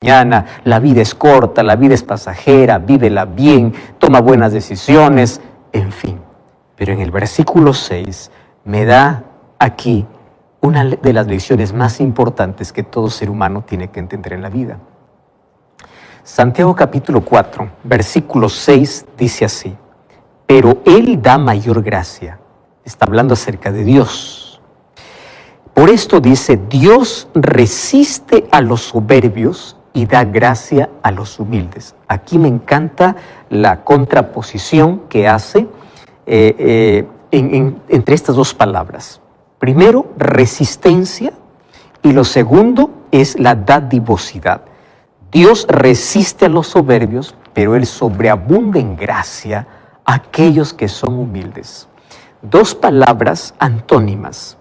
mañana, la vida es corta, la vida es pasajera, vívela bien, toma buenas decisiones, en fin. Pero en el versículo 6 me da aquí una de las lecciones más importantes que todo ser humano tiene que entender en la vida. Santiago capítulo 4, versículo 6 dice así: pero Él da mayor gracia. Está hablando acerca de Dios. Por esto dice, Dios resiste a los soberbios y da gracia a los humildes. Aquí me encanta la contraposición que hace entre estas dos palabras. Primero, resistencia, y lo segundo es la dadivosidad. Dios resiste a los soberbios, pero Él sobreabunda en gracia a aquellos que son humildes. Dos palabras antónimas,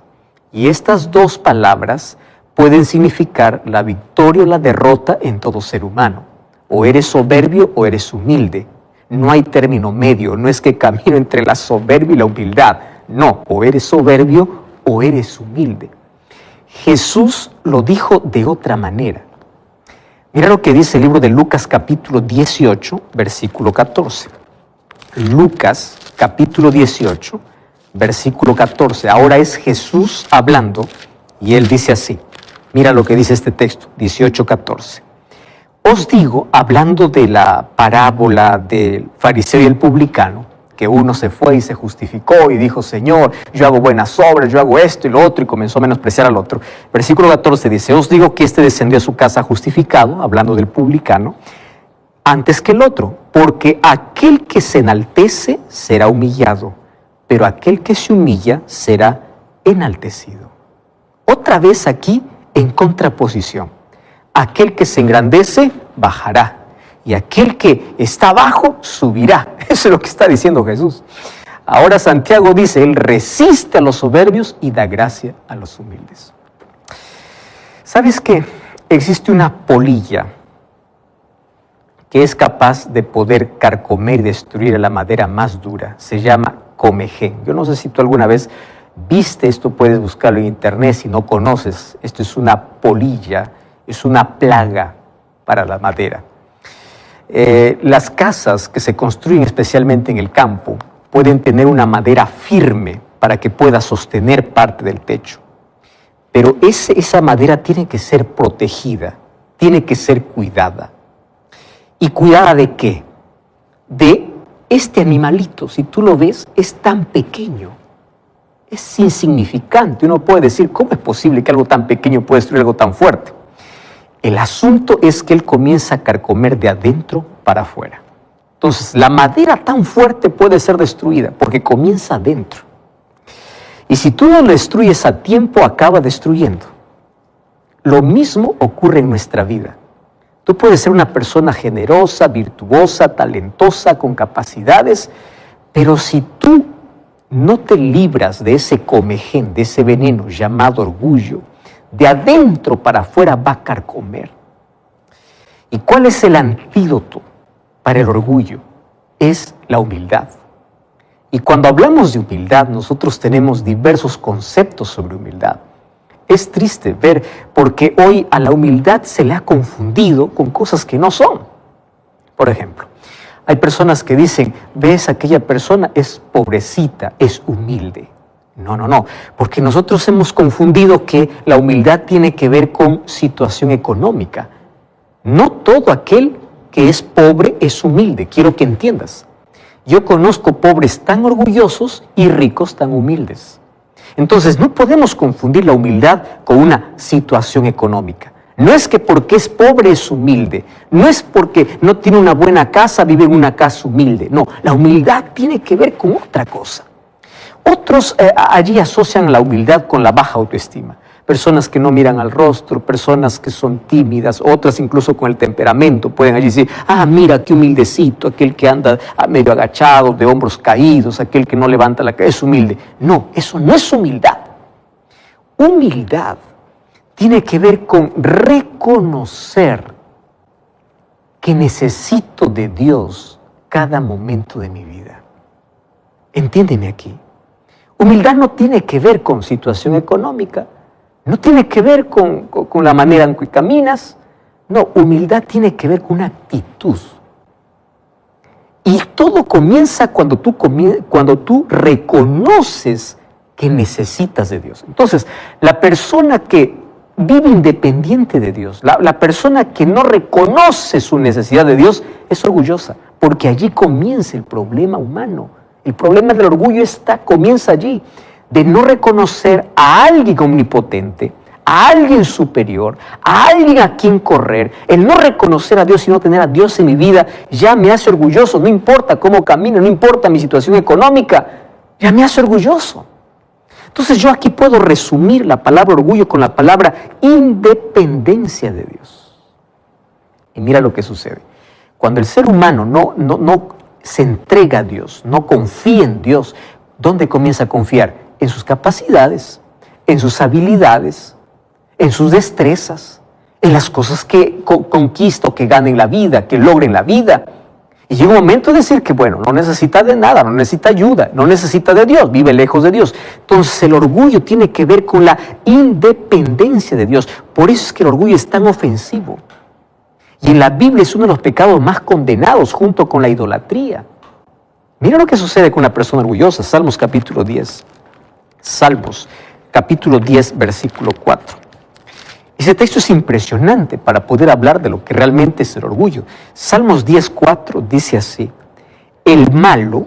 y estas dos palabras pueden significar la victoria o la derrota en todo ser humano. O eres soberbio o eres humilde. No hay término medio, no es que camino entre la soberbia y la humildad. No, o eres soberbio o eres humilde. Jesús lo dijo de otra manera. Mira lo que dice el libro de Lucas capítulo 18, versículo 14. Lucas capítulo 18, versículo 14. Ahora es Jesús hablando y Él dice así. Mira lo que dice este texto, 18:14. Os digo, hablando de la parábola del fariseo y el publicano, que uno se fue y se justificó y dijo, Señor, yo hago buenas obras, yo hago esto y lo otro, y comenzó a menospreciar al otro. Versículo 14 dice, os digo que este descendió a su casa justificado, hablando del publicano, antes que el otro, porque aquel que se enaltece será humillado, pero aquel que se humilla será enaltecido. Otra vez aquí, en contraposición, aquel que se engrandece bajará y aquel que está abajo subirá. Eso es lo que está diciendo Jesús. Ahora Santiago dice, Él resiste a los soberbios y da gracia a los humildes. ¿Sabes qué? Existe una polilla que es capaz de poder carcomer y destruir la madera más dura. Se llama comején. Yo no sé si tú alguna vez viste esto, puedes buscarlo en internet si no conoces. Esto es una polilla, es una plaga para la madera. Las casas que se construyen especialmente en el campo pueden tener una madera firme para que pueda sostener parte del techo. Pero esa madera tiene que ser protegida, tiene que ser cuidada. ¿Y cuidada de qué? De este animalito. Si tú lo ves, es tan pequeño. Es insignificante. Uno puede decir, ¿cómo es posible que algo tan pequeño pueda destruir algo tan fuerte? El asunto es que él comienza a carcomer de adentro para afuera. Entonces, la madera tan fuerte puede ser destruida porque comienza adentro. Y si tú no lo destruyes a tiempo, acaba destruyendo. Lo mismo ocurre en nuestra vida. Tú puedes ser una persona generosa, virtuosa, talentosa, con capacidades, pero si tú no te libras de ese comején, de ese veneno llamado orgullo, de adentro para afuera va a carcomer. ¿Y cuál es el antídoto para el orgullo? Es la humildad. Y cuando hablamos de humildad, nosotros tenemos diversos conceptos sobre humildad. Es triste ver porque hoy a la humildad se le ha confundido con cosas que no son. Por ejemplo, hay personas que dicen, ves, aquella persona es pobrecita, es humilde. No, porque nosotros hemos confundido que la humildad tiene que ver con situación económica. No todo aquel que es pobre es humilde, quiero que entiendas. Yo conozco pobres tan orgullosos y ricos tan humildes. Entonces no podemos confundir la humildad con una situación económica. No es que porque es pobre es humilde, no es porque no tiene una buena casa, vive en una casa humilde. No, la humildad tiene que ver con otra cosa. Otros allí asocian la humildad con la baja autoestima. Personas que no miran al rostro, personas que son tímidas, otras incluso con el temperamento pueden allí decir, mira qué humildecito, aquel que anda medio agachado, de hombros caídos, aquel que no levanta la cabeza, es humilde. No, eso no es humildad. Humildad tiene que ver con reconocer que necesito de Dios cada momento de mi vida. Entiéndeme aquí. Humildad no tiene que ver con situación económica, no tiene que ver con la manera en que caminas, No, humildad tiene que ver con una actitud. Y todo comienza cuando tú reconoces que necesitas de Dios. Entonces, la persona que vive independiente de Dios, la persona que no reconoce su necesidad de Dios, es orgullosa, porque allí comienza el problema humano. El problema del orgullo comienza allí, de no reconocer a alguien omnipotente, a alguien superior, a alguien a quien correr. El no reconocer a Dios y no tener a Dios en mi vida ya me hace orgulloso. No importa cómo camino, no importa mi situación económica, ya me hace orgulloso. Entonces yo aquí puedo resumir la palabra orgullo con la palabra independencia de Dios. Y mira lo que sucede. Cuando el ser humano no se entrega a Dios, no confía en Dios, ¿dónde comienza a confiar? En sus capacidades, en sus habilidades, en sus destrezas, en las cosas que conquista o que gane en la vida, que logre en la vida. Y llega un momento de decir que, bueno, no necesita de nada, no necesita ayuda, no necesita de Dios, vive lejos de Dios. Entonces el orgullo tiene que ver con la independencia de Dios. Por eso es que el orgullo es tan ofensivo. Y en la Biblia es uno de los pecados más condenados junto con la idolatría. Mira lo que sucede con una persona orgullosa. Salmos capítulo 10. Salmos capítulo 10, versículo 4. Ese texto es impresionante para poder hablar de lo que realmente es el orgullo. Salmos 10:4 dice así: el malo,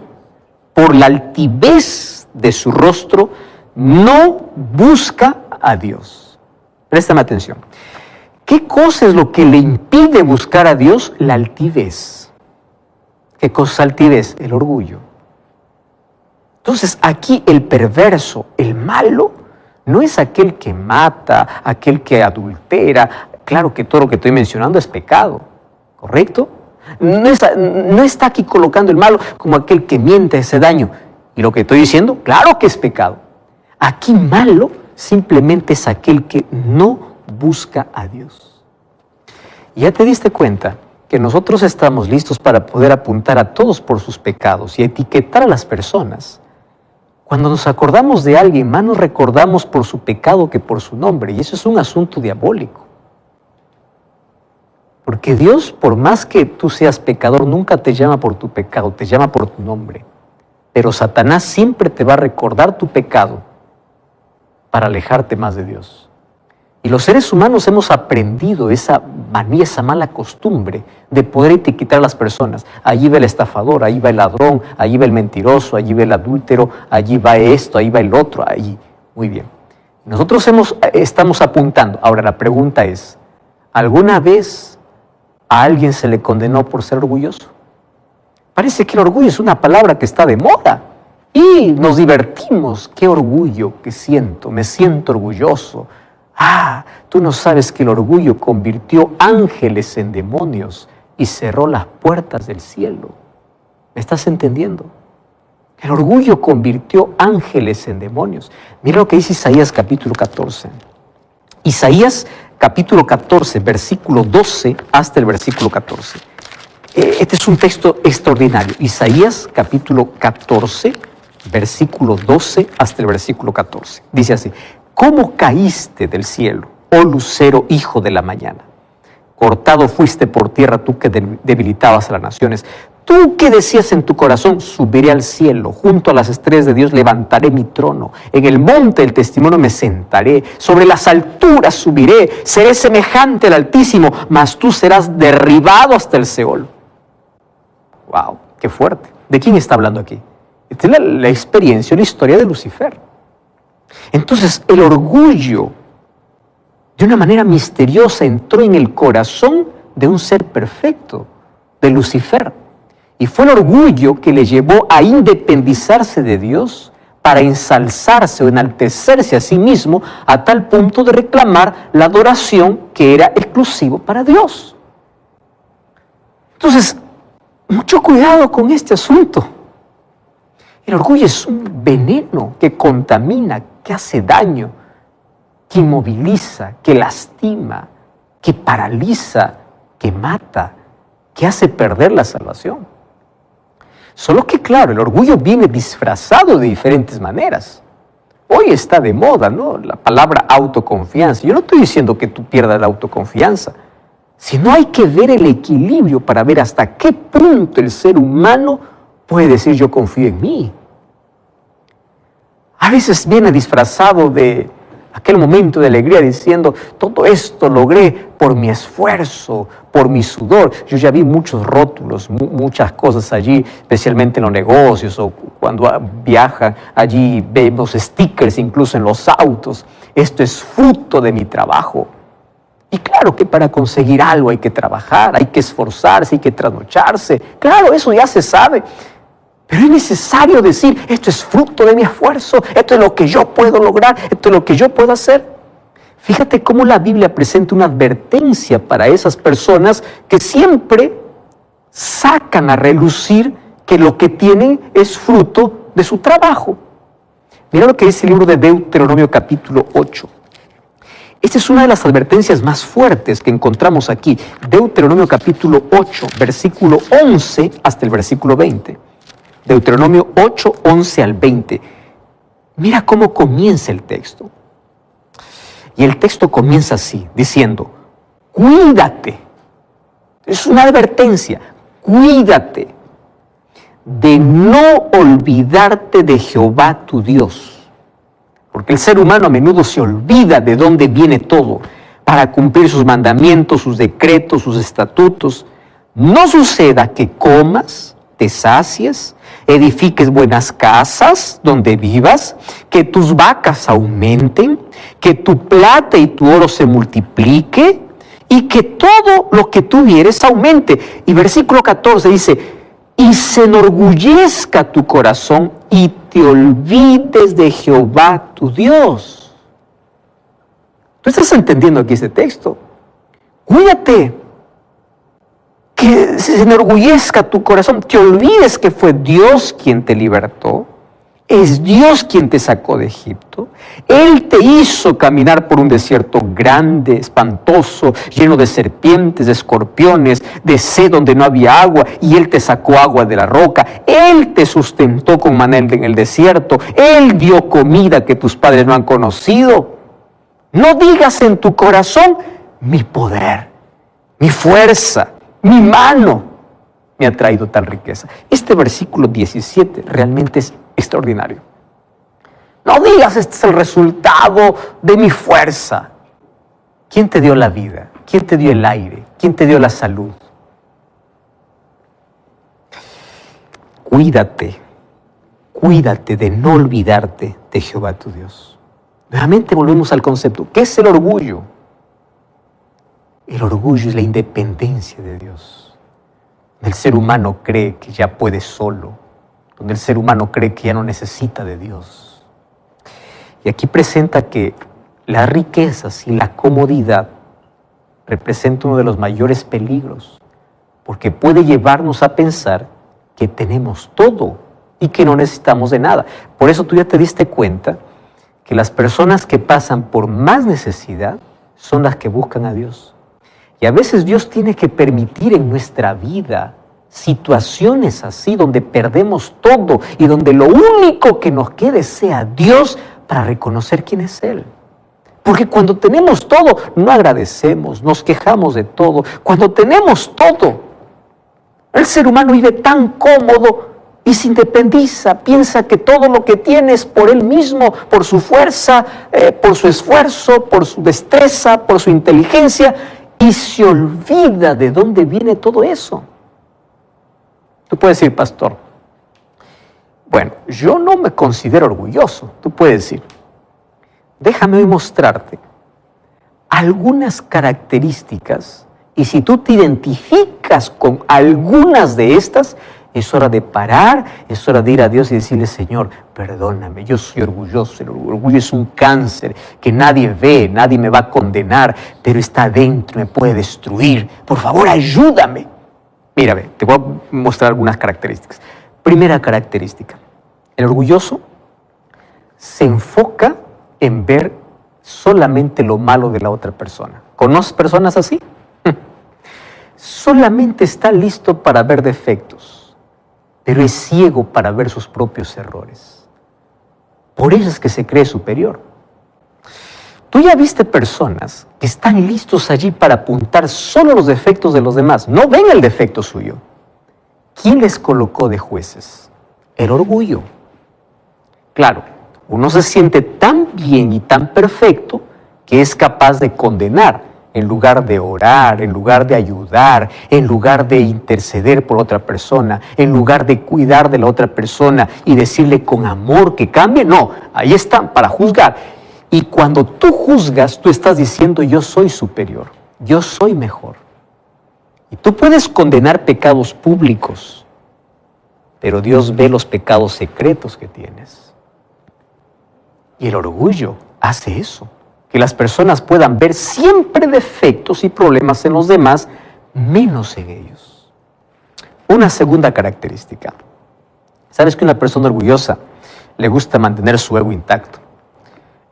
por la altivez de su rostro, no busca a Dios. Préstame atención. ¿Qué cosa es lo que le impide buscar a Dios? La altivez. ¿Qué cosa es altivez? El orgullo. Entonces aquí el perverso, el malo, no es aquel que mata, aquel que adultera. Claro que todo lo que estoy mencionando es pecado, ¿correcto? No está aquí colocando el malo como aquel que miente, hace daño. Y lo que estoy diciendo, claro que es pecado. Aquí malo simplemente es aquel que no busca a Dios. ¿Y ya te diste cuenta que nosotros estamos listos para poder apuntar a todos por sus pecados y etiquetar a las personas? Cuando nos acordamos de alguien, más nos recordamos por su pecado que por su nombre. Y eso es un asunto diabólico. Porque Dios, por más que tú seas pecador, nunca te llama por tu pecado, te llama por tu nombre. Pero Satanás siempre te va a recordar tu pecado para alejarte más de Dios. Y los seres humanos hemos aprendido esa manía, esa mala costumbre de poder etiquetar a las personas. Allí va el estafador, allí va el ladrón, allí va el mentiroso, allí va el adúltero, allí va esto, ahí va el otro, allí. Muy bien. Nosotros estamos apuntando. Ahora la pregunta es, ¿alguna vez a alguien se le condenó por ser orgulloso? Parece que el orgullo es una palabra que está de moda. Y nos divertimos. ¡Qué orgullo que siento! Me siento orgulloso. Tú no sabes que el orgullo convirtió ángeles en demonios y cerró las puertas del cielo. ¿Me estás entendiendo? El orgullo convirtió ángeles en demonios. Mira lo que dice Isaías capítulo 14. Isaías capítulo 14, versículo 12 hasta el versículo 14. Este es un texto extraordinario. Isaías capítulo 14, versículo 12 hasta el versículo 14. Dice así: ¿cómo caíste del cielo, oh lucero, hijo de la mañana? Cortado fuiste por tierra tú que debilitabas a las naciones. Tú que decías en tu corazón, subiré al cielo, junto a las estrellas de Dios levantaré mi trono. En el monte del testimonio me sentaré, sobre las alturas subiré, seré semejante al Altísimo, mas tú serás derribado hasta el Seol. ¡Wow! ¡Qué fuerte! ¿De quién está hablando aquí? Esta es la experiencia, la historia de Lucifer. Entonces, el orgullo, de una manera misteriosa, entró en el corazón de un ser perfecto, de Lucifer. Y fue el orgullo que le llevó a independizarse de Dios para ensalzarse o enaltecerse a sí mismo a tal punto de reclamar la adoración que era exclusivo para Dios. Entonces, mucho cuidado con este asunto. El orgullo es un veneno que contamina, que hace daño, que inmoviliza, que lastima, que paraliza, que mata, que hace perder la salvación. Solo que, claro, el orgullo viene disfrazado de diferentes maneras. Hoy está de moda, ¿no?, la palabra autoconfianza. Yo no estoy diciendo que tú pierdas la autoconfianza, Sino hay que ver el equilibrio para ver hasta qué punto el ser humano puede decir yo confío en mí. A veces viene disfrazado de aquel momento de alegría diciendo todo esto logré por mi esfuerzo, por mi sudor. Yo ya vi muchos rótulos, muchas cosas allí, especialmente en los negocios o cuando viajan, allí vemos stickers incluso en los autos. Esto es fruto de mi trabajo. Y claro que para conseguir algo hay que trabajar, hay que esforzarse, hay que trasnocharse. Claro, eso ya se sabe. Pero es necesario decir, esto es fruto de mi esfuerzo, esto es lo que yo puedo lograr, esto es lo que yo puedo hacer. Fíjate cómo la Biblia presenta una advertencia para esas personas que siempre sacan a relucir que lo que tienen es fruto de su trabajo. Mira lo que dice el libro de Deuteronomio capítulo 8. Esta es una de las advertencias más fuertes que encontramos aquí. Deuteronomio capítulo 8, versículo 11 hasta el versículo 20. Deuteronomio 8, 11 al 20. Mira cómo comienza el texto. Y el texto comienza así, diciendo, cuídate. Es una advertencia, cuídate de no olvidarte de Jehová tu Dios. Porque el ser humano a menudo se olvida de dónde viene todo para cumplir sus mandamientos, sus decretos, sus estatutos. No suceda que comas, te sacies, edifiques buenas casas donde vivas, que tus vacas aumenten, que tu plata y tu oro se multiplique y que todo lo que tuvieres aumente. Y versículo 14 dice, y se enorgullezca tu corazón y te olvides de Jehová tu Dios. ¿Tú estás entendiendo aquí este texto? Cuídate, que se enorgullezca tu corazón, te olvides que fue Dios quien te libertó, es Dios quien te sacó de Egipto, Él te hizo caminar por un desierto grande, espantoso, lleno de serpientes, de escorpiones, de sed donde no había agua, y Él te sacó agua de la roca, Él te sustentó con maná en el desierto, Él dio comida que tus padres no han conocido. No digas en tu corazón, mi poder, mi fuerza, mi mano me ha traído tal riqueza. Este versículo 17 realmente es extraordinario. No digas, este es el resultado de mi fuerza. ¿Quién te dio la vida? ¿Quién te dio el aire? ¿Quién te dio la salud? Cuídate de no olvidarte de Jehová tu Dios. Nuevamente volvemos al concepto. ¿Qué es el orgullo? El orgullo es la independencia de Dios. El ser humano cree que ya puede solo, donde el ser humano cree que ya no necesita de Dios. Y aquí presenta que las riquezas y la comodidad representan uno de los mayores peligros, porque puede llevarnos a pensar que tenemos todo y que no necesitamos de nada. Por eso tú ya te diste cuenta que las personas que pasan por más necesidad son las que buscan a Dios. Y a veces Dios tiene que permitir en nuestra vida situaciones así donde perdemos todo y donde lo único que nos quede sea Dios para reconocer quién es Él. Porque cuando tenemos todo, no agradecemos, nos quejamos de todo. Cuando tenemos todo, el ser humano vive tan cómodo y se independiza, piensa que todo lo que tiene es por él mismo, por su fuerza, por su esfuerzo, por su destreza, por su inteligencia, y se olvida de dónde viene todo eso. Tú puedes decir, pastor, bueno, yo no me considero orgulloso. Tú puedes decir, déjame hoy mostrarte algunas características y si tú te identificas con algunas de estas, es hora de parar, es hora de ir a Dios y decirle, Señor, perdóname, yo soy orgulloso, el orgullo es un cáncer que nadie ve, nadie me va a condenar, pero está dentro, me puede destruir, por favor ayúdame. Mira, te voy a mostrar algunas características. Primera característica, el orgulloso se enfoca en ver solamente lo malo de la otra persona. ¿Conoces personas así? Solamente está listo para ver defectos, pero es ciego para ver sus propios errores. Por eso es que se cree superior. Tú ya viste personas que están listos allí para apuntar solo los defectos de los demás. No ven el defecto suyo. ¿Quién les colocó de jueces? El orgullo. Claro, uno se siente tan bien y tan perfecto que es capaz de condenar en lugar de orar, en lugar de ayudar, en lugar de interceder por otra persona, en lugar de cuidar de la otra persona y decirle con amor que cambie. No, ahí están para juzgar. Y cuando tú juzgas, tú estás diciendo yo soy superior, yo soy mejor. Y tú puedes condenar pecados públicos, pero Dios ve los pecados secretos que tienes. Y el orgullo hace eso, que las personas puedan ver siempre defectos y problemas en los demás, menos en ellos. Una segunda característica. ¿Sabes que una persona orgullosa le gusta mantener su ego intacto?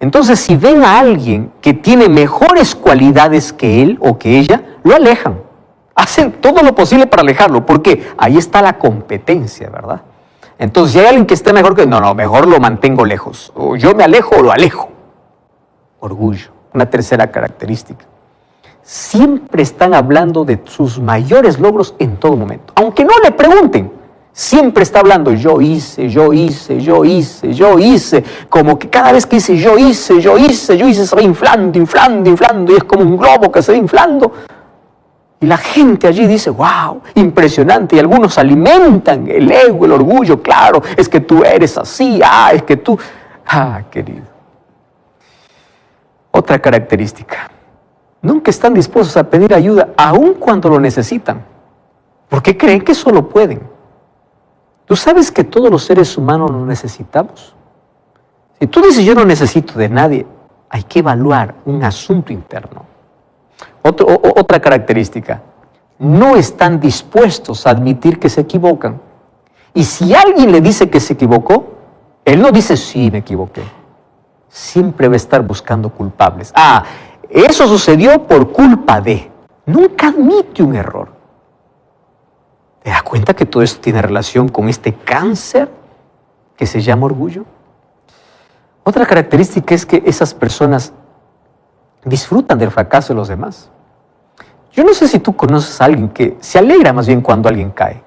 Entonces, si ven a alguien que tiene mejores cualidades que él o que ella, lo alejan. Hacen todo lo posible para alejarlo, porque ahí está la competencia, ¿verdad? Entonces, si hay alguien que esté mejor que... No, mejor lo mantengo lejos. O yo me alejo o lo alejo. Orgullo, una tercera característica. Siempre están hablando de sus mayores logros en todo momento. Aunque no le pregunten. Siempre está hablando, yo hice, como que cada vez que dice yo hice, se va inflando, y es como un globo que se va inflando. Y la gente allí dice, wow, impresionante, y algunos alimentan el ego, el orgullo, claro, es que tú eres así, es que tú, querido. Otra característica, nunca están dispuestos a pedir ayuda, aun cuando lo necesitan, porque creen que solo pueden. ¿Tú sabes que todos los seres humanos lo necesitamos? Si tú dices yo no necesito de nadie, hay que evaluar un asunto interno. Otra característica, no están dispuestos a admitir que se equivocan. Y si alguien le dice que se equivocó, él no dice sí, me equivoqué. Siempre va a estar buscando culpables. Eso sucedió por culpa de. Nunca admite un error. ¿Te das cuenta que todo esto tiene relación con este cáncer que se llama orgullo? Otra característica es que esas personas disfrutan del fracaso de los demás. Yo no sé si tú conoces a alguien que se alegra más bien cuando alguien cae.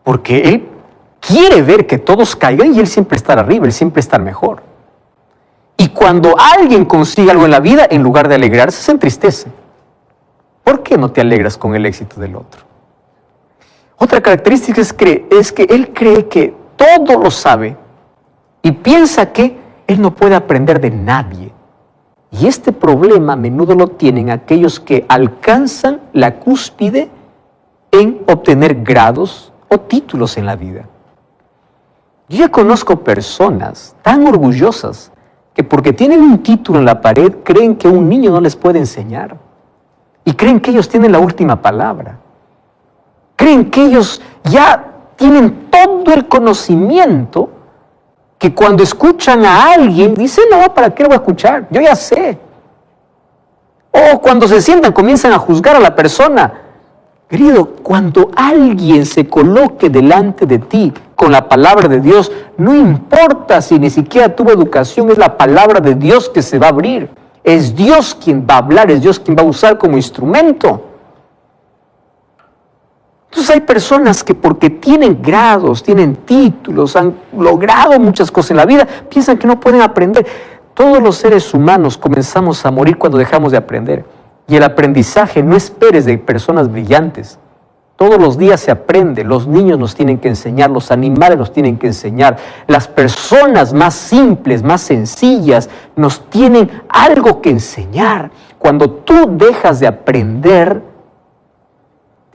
Porque él quiere ver que todos caigan y él siempre estar arriba, él siempre estar mejor. Y cuando alguien consigue algo en la vida, en lugar de alegrarse, se entristece. ¿Por qué no te alegras con el éxito del otro? Otra característica es que él cree que todo lo sabe y piensa que él no puede aprender de nadie. Y este problema a menudo lo tienen aquellos que alcanzan la cúspide en obtener grados o títulos en la vida. Yo ya conozco personas tan orgullosas que porque tienen un título en la pared creen que un niño no les puede enseñar. Y creen que ellos tienen la última palabra. Creen que ellos ya tienen todo el conocimiento que cuando escuchan a alguien dicen, no, ¿para qué lo voy a escuchar? Yo ya sé. O cuando se sientan comienzan a juzgar a la persona. Querido, cuando alguien se coloque delante de ti con la palabra de Dios, no importa si ni siquiera tuvo educación, es la palabra de Dios que se va a abrir. Es Dios quien va a hablar, es Dios quien va a usar como instrumento. Entonces hay personas que porque tienen grados, tienen títulos, han logrado muchas cosas en la vida, piensan que no pueden aprender. Todos los seres humanos comenzamos a morir cuando dejamos de aprender. Y el aprendizaje no esperes de personas brillantes. Todos los días se aprende, los niños nos tienen que enseñar, los animales nos tienen que enseñar, las personas más simples, más sencillas, nos tienen algo que enseñar. Cuando tú dejas de aprender,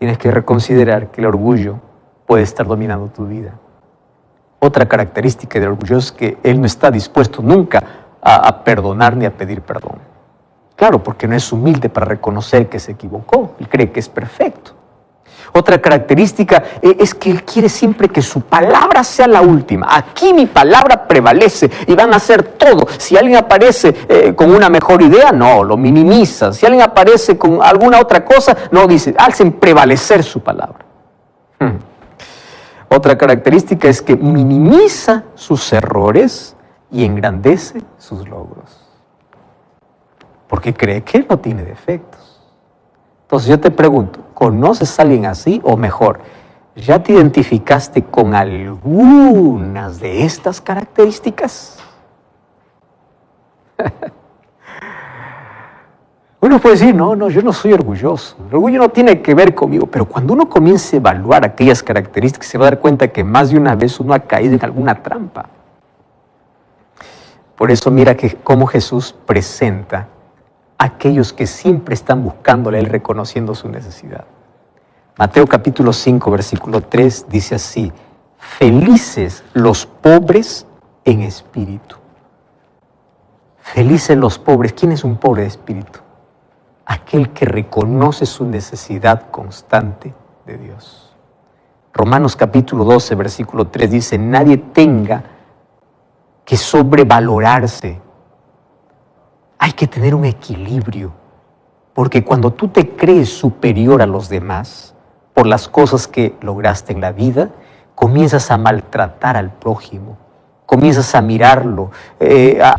tienes que reconsiderar que el orgullo puede estar dominando tu vida. Otra característica del orgullo es que él no está dispuesto nunca a perdonar ni a pedir perdón. Claro, porque no es humilde para reconocer que se equivocó, él cree que es perfecto. Otra característica es que él quiere siempre que su palabra sea la última. Aquí mi palabra prevalece y van a hacer todo. Si alguien aparece con una mejor idea, no, lo minimiza. Si alguien aparece con alguna otra cosa, no, dice, hacen prevalecer su palabra. Otra característica es que minimiza sus errores y engrandece sus logros. Porque cree que él no tiene defectos. Entonces yo te pregunto, ¿conoces a alguien así? O mejor, ¿ya te identificaste con algunas de estas características? Uno puede decir, no, yo no soy orgulloso. El orgullo no tiene que ver conmigo. Pero cuando uno comience a evaluar aquellas características, se va a dar cuenta que más de una vez uno ha caído en alguna trampa. Por eso mira cómo Jesús presenta a aquellos que siempre están buscándole a Él, reconociendo su necesidad. Mateo capítulo 5, versículo 3 dice así: felices los pobres en espíritu. Felices los pobres. ¿Quién es un pobre de espíritu? Aquel que reconoce su necesidad constante de Dios. Romanos capítulo 12, versículo 3 dice: nadie tenga que sobrevalorarse. Hay que tener un equilibrio, porque cuando tú te crees superior a los demás por las cosas que lograste en la vida, comienzas a maltratar al prójimo, comienzas a mirarlo, a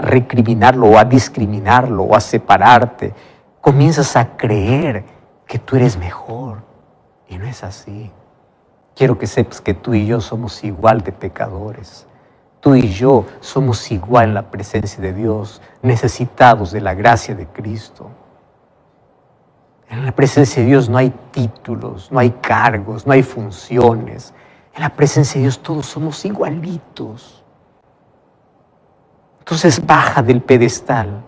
recriminarlo o a discriminarlo o a separarte. Comienzas a creer que tú eres mejor y no es así. Quiero que sepas que tú y yo somos igual de pecadores. Tú y yo somos igual en la presencia de Dios, necesitados de la gracia de Cristo. En la presencia de Dios no hay títulos, no hay cargos, no hay funciones. En la presencia de Dios todos somos igualitos. Entonces baja del pedestal,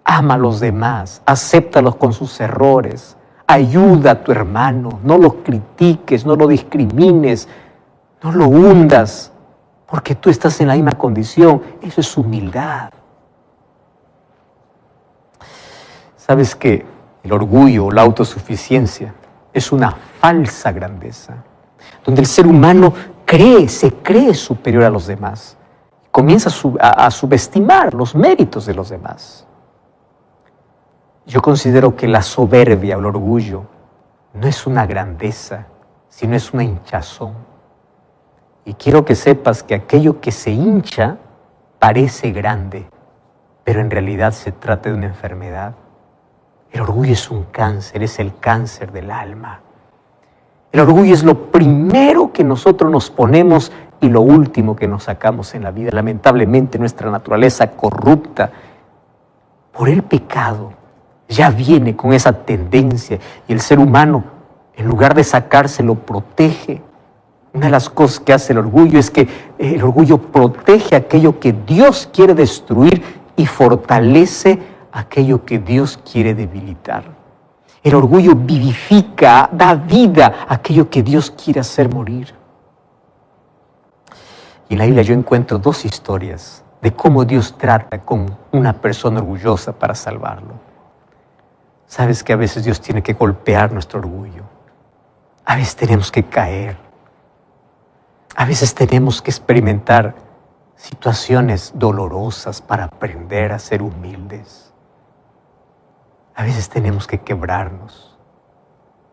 ama a los demás, acéptalos con sus errores, ayuda a tu hermano, no lo critiques, no lo discrimines, no lo hundas, porque tú estás en la misma condición. Eso es humildad. ¿Sabes qué? El orgullo o la autosuficiencia es una falsa grandeza, donde el ser humano se cree superior a los demás. Comienza a subestimar los méritos de los demás. Yo considero que la soberbia o el orgullo no es una grandeza, sino es una hinchazón. Y quiero que sepas que aquello que se hincha parece grande, pero en realidad se trata de una enfermedad. El orgullo es un cáncer, es el cáncer del alma. El orgullo es lo primero que nosotros nos ponemos y lo último que nos sacamos en la vida. Lamentablemente nuestra naturaleza corrupta por el pecado ya viene con esa tendencia y el ser humano, en lugar de sacarse, lo protege. Una de las cosas que hace el orgullo es que el orgullo protege aquello que Dios quiere destruir y fortalece aquello que Dios quiere debilitar. El orgullo vivifica, da vida a aquello que Dios quiere hacer morir. Y en la Biblia yo encuentro dos historias de cómo Dios trata con una persona orgullosa para salvarlo. Sabes que a veces Dios tiene que golpear nuestro orgullo. A veces tenemos que caer. A veces tenemos que experimentar situaciones dolorosas para aprender a ser humildes. A veces tenemos que quebrarnos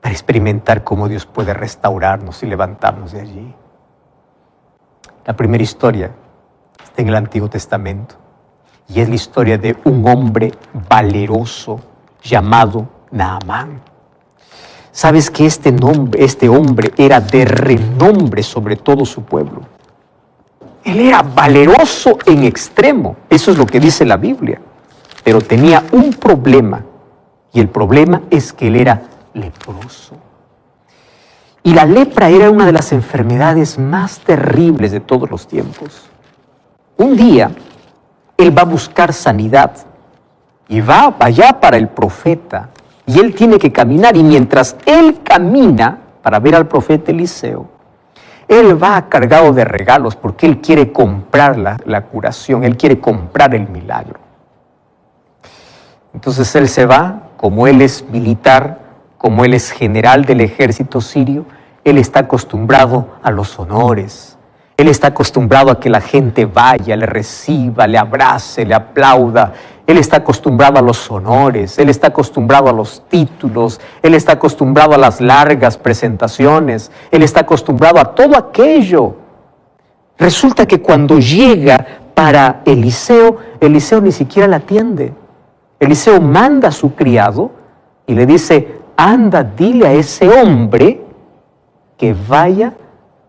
para experimentar cómo Dios puede restaurarnos y levantarnos de allí. La primera historia está en el Antiguo Testamento y es la historia de un hombre valeroso llamado Naamán. Sabes que este hombre era de renombre sobre todo su pueblo. Él era valeroso en extremo, eso es lo que dice la Biblia, pero tenía un problema, y el problema es que él era leproso. Y la lepra era una de las enfermedades más terribles de todos los tiempos. Un día, él va a buscar sanidad y va allá para el profeta, y él tiene que caminar, y mientras él camina para ver al profeta Eliseo, él va cargado de regalos porque él quiere comprar la curación, él quiere comprar el milagro. Entonces él se va, como él es militar, como él es general del ejército sirio, él está acostumbrado a los honores. Él está acostumbrado a que la gente vaya, le reciba, le abrace, le aplauda. Él está acostumbrado a los honores, él está acostumbrado a los títulos, él está acostumbrado a las largas presentaciones, él está acostumbrado a todo aquello. Resulta que cuando llega para Eliseo, Eliseo ni siquiera la atiende. Eliseo manda a su criado y le dice: anda, dile a ese hombre que vaya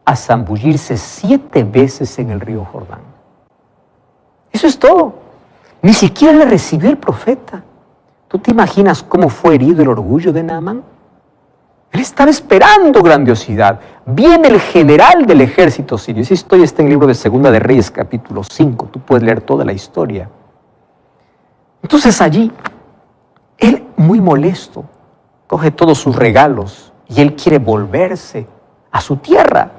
a zambullirse 7 veces en el río Jordán. Eso es todo. Ni siquiera le recibió el profeta. ¿Tú te imaginas cómo fue herido el orgullo de Naamán? Él estaba esperando grandiosidad. Viene el general del ejército sirio. Esa historia está en el libro de Segunda de Reyes, capítulo 5. Tú puedes leer toda la historia. Entonces allí, él muy molesto, coge todos sus regalos y él quiere volverse a su tierra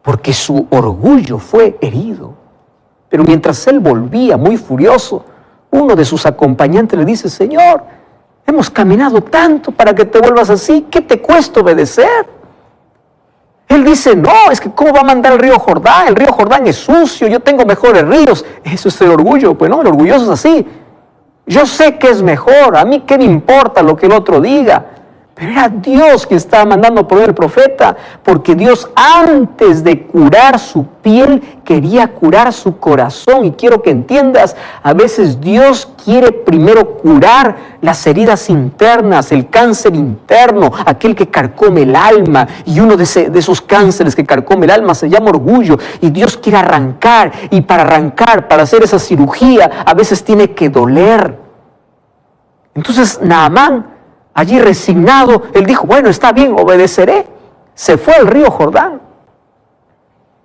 porque su orgullo fue herido. Pero mientras él volvía muy furioso, uno de sus acompañantes le dice: Señor, hemos caminado tanto para que te vuelvas así, ¿qué te cuesta obedecer? Él dice: no, es que ¿cómo va a mandar el río Jordán? El río Jordán es sucio, yo tengo mejores ríos. Eso es el orgullo. Pues no, el orgulloso es así. Yo sé que es mejor, a mí qué me importa lo que el otro diga. Pero era Dios quien estaba mandando por el profeta, porque Dios, antes de curar su piel, quería curar su corazón. Y quiero que entiendas, a veces Dios quiere primero curar las heridas internas, el cáncer interno, aquel que carcome el alma. Y uno de esos cánceres que carcome el alma se llama orgullo. Y Dios quiere arrancar, y para arrancar, para hacer esa cirugía, a veces tiene que doler. Entonces Naamán, allí resignado, él dijo: bueno, está bien, obedeceré. Se fue al río Jordán.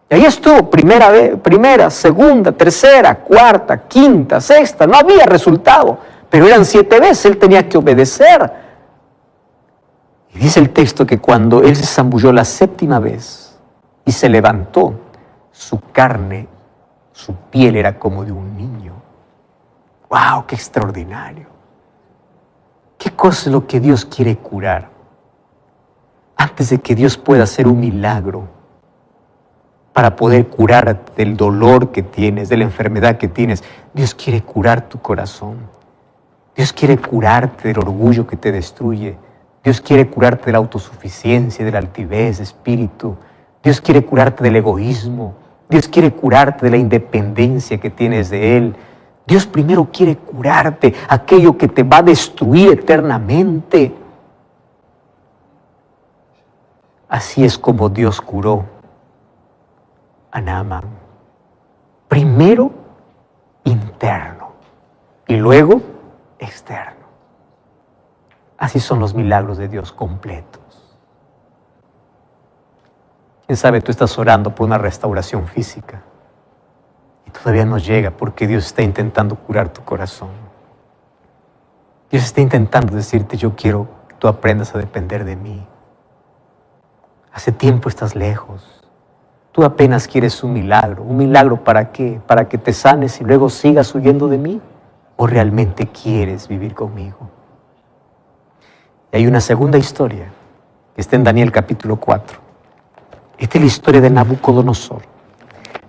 Y ahí estuvo primera, segunda, tercera, cuarta, quinta, sexta. No había resultado, pero eran 7 veces, él tenía que obedecer. Y dice el texto que cuando él se zambulló la 7ª vez y se levantó, su carne, su piel era como de un niño. ¡Wow! ¡Qué extraordinario! ¿Qué cosa es lo que Dios quiere curar? Antes de que Dios pueda hacer un milagro para poder curarte del dolor que tienes, de la enfermedad que tienes, Dios quiere curar tu corazón. Dios quiere curarte del orgullo que te destruye. Dios quiere curarte de la autosuficiencia, de la altivez de espíritu. Dios quiere curarte del egoísmo. Dios quiere curarte de la independencia que tienes de Él. Dios primero quiere curarte aquello que te va a destruir eternamente. Así es como Dios curó a Naamán. Primero interno y luego externo. Así son los milagros de Dios completos. Quién sabe, tú estás orando por una restauración física y todavía no llega porque Dios está intentando curar tu corazón. Dios está intentando decirte: yo quiero que tú aprendas a depender de mí. Hace tiempo estás lejos. Tú apenas quieres un milagro. ¿Un milagro para qué? ¿Para que te sanes y luego sigas huyendo de mí? ¿O realmente quieres vivir conmigo? Y hay una segunda historia que está en Daniel capítulo 4. Esta es la historia de Nabucodonosor.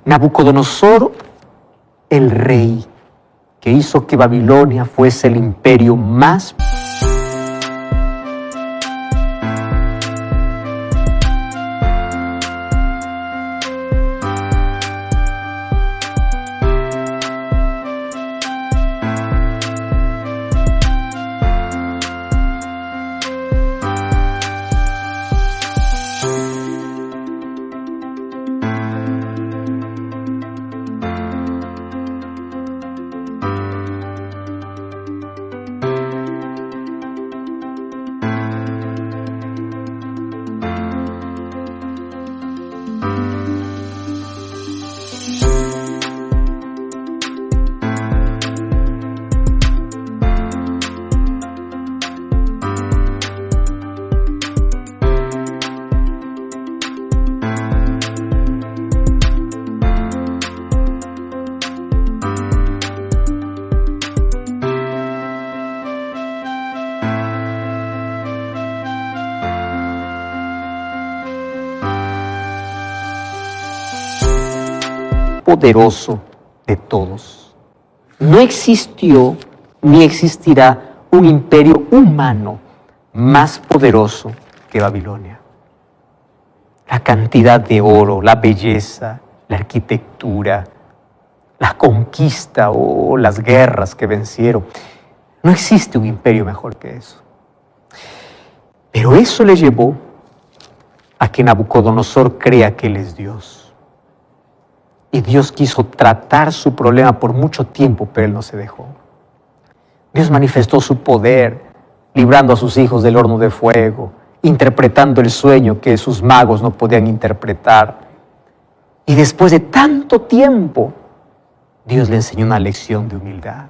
Nabucodonosor, el rey que hizo que Babilonia fuese el imperio más poderoso de todos. No existió ni existirá un imperio humano más poderoso que Babilonia. La cantidad de oro, la belleza, la arquitectura, la conquista o las guerras que vencieron. No existe un imperio mejor que eso. Pero eso le llevó a que Nabucodonosor crea que él es Dios. Y Dios quiso tratar su problema por mucho tiempo, pero él no se dejó. Dios manifestó su poder, librando a sus hijos del horno de fuego, interpretando el sueño que sus magos no podían interpretar. Y después de tanto tiempo, Dios le enseñó una lección de humildad.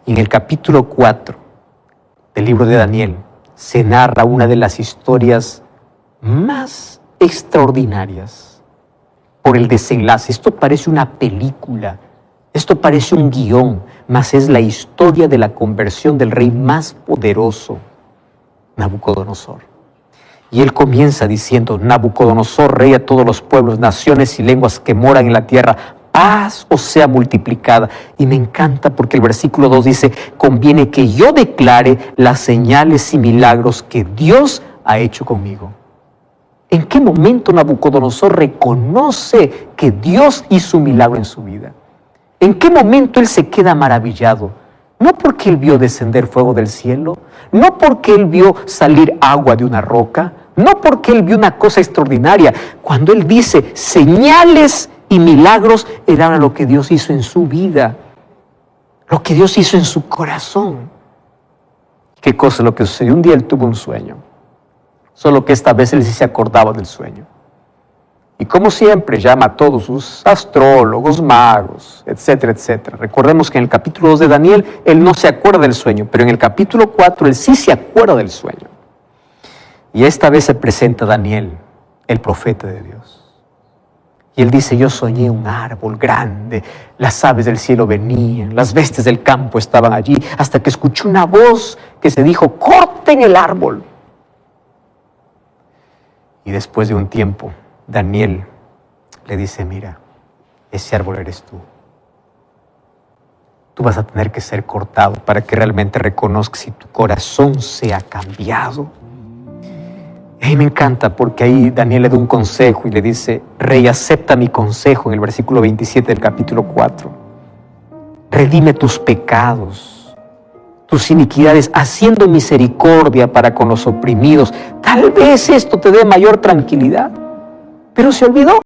Y en el capítulo 4 del libro de Daniel se narra una de las historias más extraordinarias por el desenlace. Esto parece una película, esto parece un guión, mas es la historia de la conversión del rey más poderoso, Nabucodonosor. Y él comienza diciendo: Nabucodonosor, rey a todos los pueblos, naciones y lenguas que moran en la tierra, paz os sea multiplicada. Y me encanta porque el versículo 2 dice: conviene que yo declare las señales y milagros que Dios ha hecho conmigo. ¿En qué momento Nabucodonosor reconoce que Dios hizo un milagro en su vida? ¿En qué momento él se queda maravillado? No porque él vio descender fuego del cielo, no porque él vio salir agua de una roca, no porque él vio una cosa extraordinaria. Cuando él dice señales y milagros, era lo que Dios hizo en su vida, lo que Dios hizo en su corazón. ¿Qué cosa es lo que sucedió? Un día él tuvo un sueño, solo que esta vez él sí se acordaba del sueño. Y como siempre llama a todos sus astrólogos, magos, etcétera, etcétera. Recordemos que en el capítulo 2 de Daniel, él no se acuerda del sueño, pero en el capítulo 4 él sí se acuerda del sueño. Y esta vez se presenta Daniel, el profeta de Dios. Y él dice: yo soñé un árbol grande, las aves del cielo venían, las bestias del campo estaban allí, hasta que escuché una voz que se dijo: corten el árbol. Y después de un tiempo, Daniel le dice: mira, ese árbol eres tú. Tú vas a tener que ser cortado para que realmente reconozcas si tu corazón se ha cambiado. Y me encanta porque ahí Daniel le da un consejo y le dice: rey, acepta mi consejo, en el versículo 27 del capítulo 4. Redime tus pecados, tus iniquidades, haciendo misericordia para con los oprimidos. Tal vez esto te dé mayor tranquilidad. Pero se olvidó.